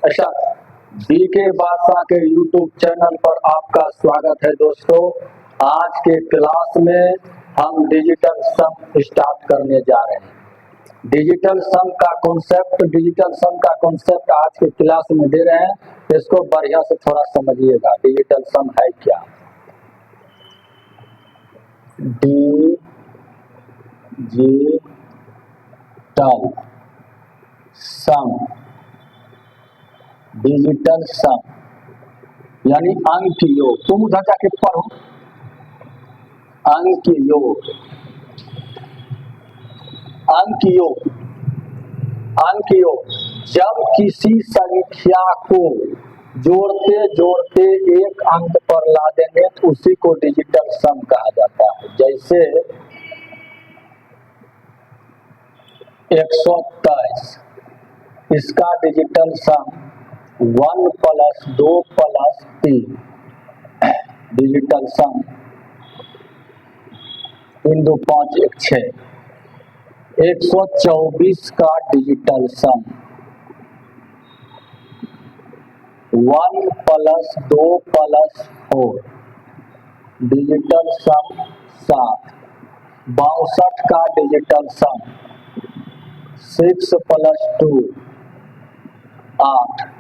अच्छा, बीके बादशाह के यूट्यूब चैनल पर आपका स्वागत है दोस्तों। आज के क्लास में हम डिजिटल सम स्टार्ट करने जा रहे हैं। डिजिटल सम का कॉन्सेप्ट आज के क्लास में दे रहे हैं, इसको बढ़िया से थोड़ा समझिएगा। डिजिटल सम है क्या? डिजिटल सम यानी अंक योग। तुम उधर जाके पढ़ो। अंक योग, अंक योग, अंक योग। जब किसी संख्या को जोड़ते जोड़ते एक अंक पर ला देंगे तो उसी को डिजिटल सम कहा जाता है। जैसे 123, इसका डिजिटल सम 1 + 2 + 3, डिजिटल सम 3 2 5 1 6। 124 का डिजिटल सम 1 + 2 + 4, डिजिटल सम 7। 62 का डिजिटल सम 6 + 2 8।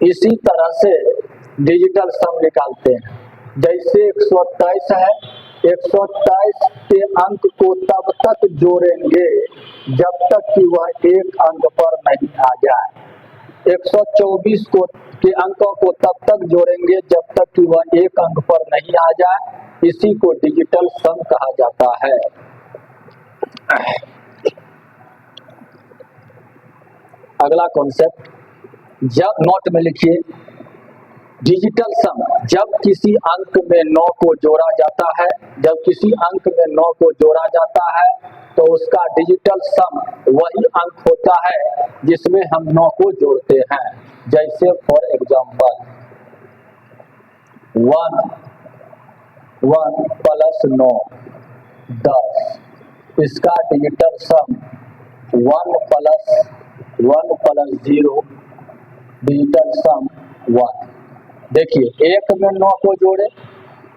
इसी तरह से डिजिटल सम निकालते हैं। जैसे 127 है, 127 के अंक को तब तक जोड़ेंगे जब तक कि वह एक अंक पर नहीं आ जाए। 124 के अंकों को तब तक जोड़ेंगे जब तक कि वह एक अंक पर नहीं आ जाए। इसी को डिजिटल सम कहा जाता है। अगला कॉन्सेप्ट, जब नोट में लिखिए, डिजिटल सम जब किसी अंक में 9 को जोड़ा जाता है, जब किसी अंक में 9 को जोड़ा जाता है तो उसका डिजिटल सम वही अंक होता है जिसमें हम 9 को जोड़ते हैं। जैसे फॉर एग्जांपल 1 + 9 10, इसका डिजिटल सम 1 + 0, डिजिटल सम 1। देखिए, एक में 9 को जोड़े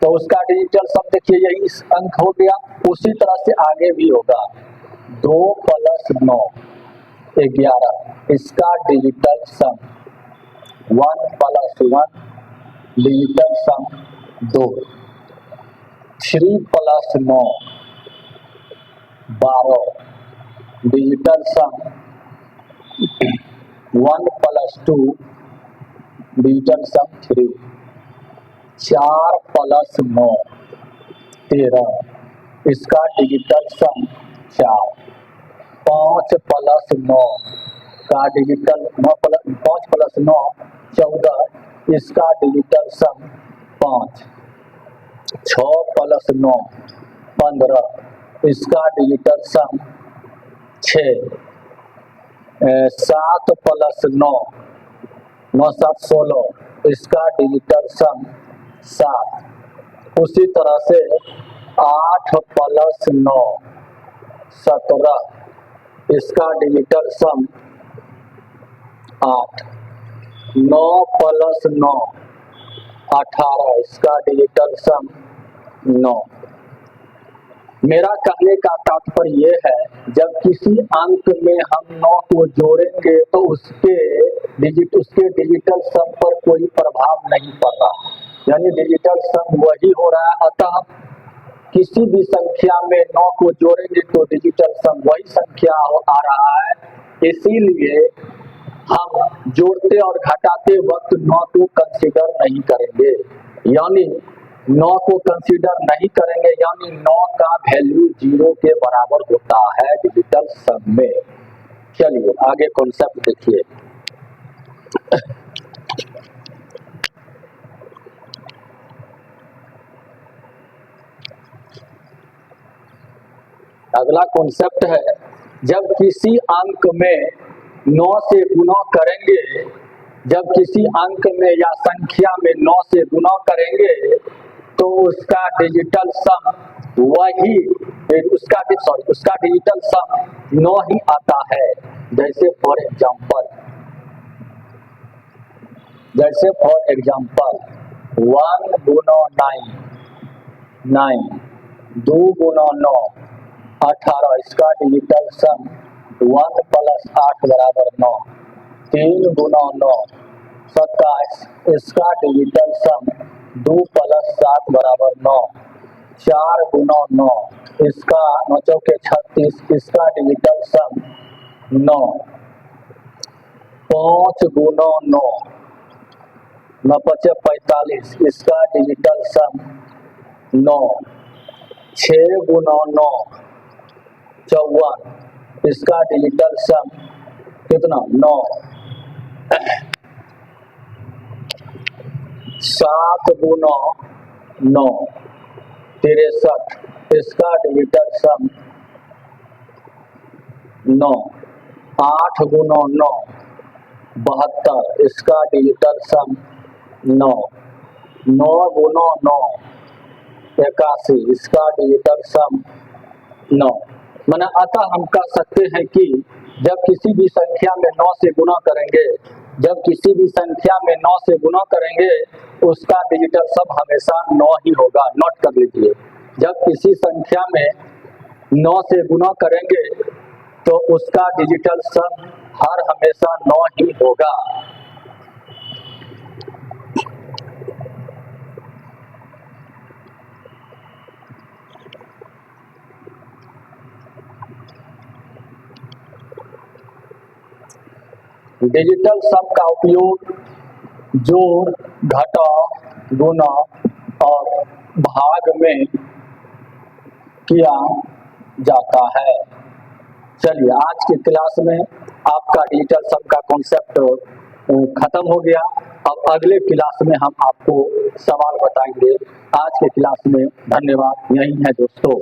तो उसका डिजिटल सम देखिए यही अंक हो गया। उसी तरह से आगे भी होगा। 2 + 9 11, इसका डिजिटल सम 1 + 1, डिजिटल सम 2। 3 + 9 12, डिजिटल सम 1 + 2, डिजिटल सम 3। 4 + 9 13, इसका डिजिटल सम 4। 5 + 9 का डिजिटल 5 + 9 14, इसका डिजिटल सम 5। 6 + 9 15, इसका डिजिटल सम 6। 7 + 9 9 7 16, इसका डिजिटल सम 7। उसी तरह से 8 + 9 17, इसका डिजिटल सम 8। 9 + 9 18, इसका डिजिटल सम 9। मेरा कहने का तात्पर्य यह है, जब किसी अंक में हम 9 को जोड़ेंगे तो उसके डिजिटल सम पर कोई प्रभाव नहीं पड़ रहा, यानी डिजिटल सम वही हो रहा है। अतः किसी भी संख्या में 9 को जोड़ेंगे तो डिजिटल सम वही संख्या आ रहा है। इसीलिए हम जोड़ते और घटाते वक्त 9 को कंसीडर नहीं करेंगे, यानी 9 को कंसीडर नहीं करेंगे, यानी 9 का वैल्यू 0 के बराबर होता है डिजिटल सम में। चलिए आगे कॉन्सेप्ट देखिए। अगला कॉन्सेप्ट है, जब किसी अंक में 9 से गुणा करेंगे, जब किसी अंक में या संख्या में 9 से गुणा करेंगे तो उसका डिजिटल सम वही उसका डिजिटल सम 9 ही आता है। जैसे फॉर एग्जांपल जैसे फॉर एग्जाम्पल 1 गुना 9 9, 2 गुना 9 18, इसका डिजिटल सम 1 प्लस 8 बराबर 9, 3 गुना 9 27, इसका डिजिटल सम 2 प्लस 7 बराबर 9, 4 गुना 9 इसका 9 चौके 36, इसका डिजिटल सम 9, 5 गुना 9 9 पचे 45, इसका डिजिटल सम 9, 6 गुना 9 54, इसका डिजिटल सम कितना 9, 7 गुना 9 63, इसका डिजिटल सम 9, 8 गुना 9 72, इसका डिजिटल सम 9, 9 गुना 9 81, इसका डिजिटल सम 9। माने अतः हम कह सकते हैं कि जब किसी भी संख्या में 9 से गुना करेंगे, जब किसी भी संख्या में 9 से गुना करेंगे उसका डिजिटल सम हमेशा 9 ही होगा। नोट कर लीजिए, जब किसी संख्या में 9 से गुना करेंगे तो उसका डिजिटल सम हर हमेशा 9 ही होगा। डिजिटल सम का उपयोग जोड़, घटाव, गुणा और भाग में किया जाता है। चलिए, आज की क्लास में आपका डिजिटल सम का कॉन्सेप्ट खत्म हो गया। अब अगले क्लास में हम आपको सवाल बताएंगे। आज के क्लास में धन्यवाद। यही है दोस्तों।